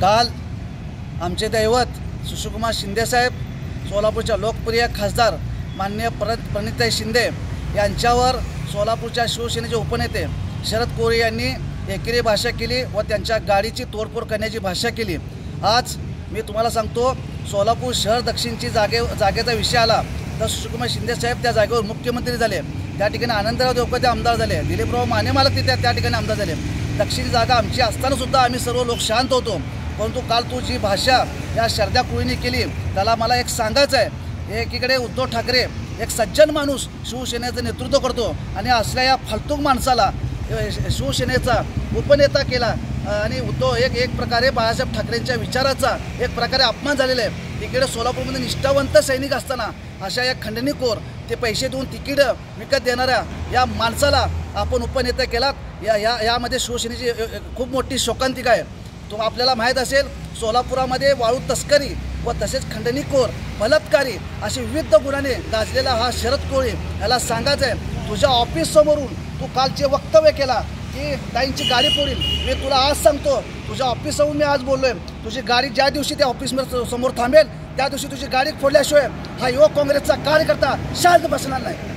काल आमचे दैवत सुशीलकुमार शिंदेसाहेब, सोलापूरच्या लोकप्रिय खासदार माननीय प्रणिताई शिंदे यांच्यावर सोलापूरच्या शिवसेनेचे उपनेते शरद कोरे यांनी एकेरी भाषा केली व त्यांच्या गाडीची तोडफोड करण्याची भाषा केली। आज मी तुम्हाला सांगतो, सोलापूर शहर दक्षिणची जागेचा विषय आला तर सुशीलकुमार शिंदेसाहेब त्या जागेवर मुख्यमंत्री झाले, त्या ठिकाणी आनंदराव देवकर आमदार झाले, दिलीपराव माने मालक त्या ठिकाणी आमदार झाले। दक्षिणची जागा आमची असतानासुद्धा आम्ही सर्व लोक शांत होतो, परंतु काल तू जी भाषा या शरद्या कोळींनी केली त्याला मला एक सांगायचं आहे। एकीकडे उद्धव ठाकरे एक सज्जन माणूस शिवसेनेचं नेतृत्व करतो आणि असल्या या फालतूक माणसाला शिवसेनेचा उपनेता केला आणि उद्धव एक प्रकारे बाळासाहेब ठाकरेंच्या विचाराचा एक प्रकारे अपमान झालेला आहे। इकडे सोलापूरमध्ये निष्ठावंत सैनिक असताना अशा या खंडणीखोर ते पैसे देऊन तिकीट विकत देणाऱ्या या माणसाला आपण उपनेता केलात। यामध्ये शिवसेनेची खूप मोठी शोकांतिका आहे। तो आपल्याला माहीत असेल, सोलापुरामध्ये वाळू तस्करी व तसेच खंडणीखोर बलात्कारी असे विविध गुन्ह्याने गाजलेला हा शरद कोळे याला सांगायचं आहे, तुझ्या ऑफिससमोरून तू कालचे वक्तव्य केला की ताईंची गाडी फोडील। मी तुला आज सांगतो, तुझ्या ऑफिससमोर मी आज बोललोय, तुझी गाडी ज्या दिवशी त्या ऑफिसमध्ये समोर थांबेल त्या दिवशी तुझी गाडी फोडल्याशिवाय हा युवक काँग्रेसचा कार्यकर्ता शांत बसणार नाही।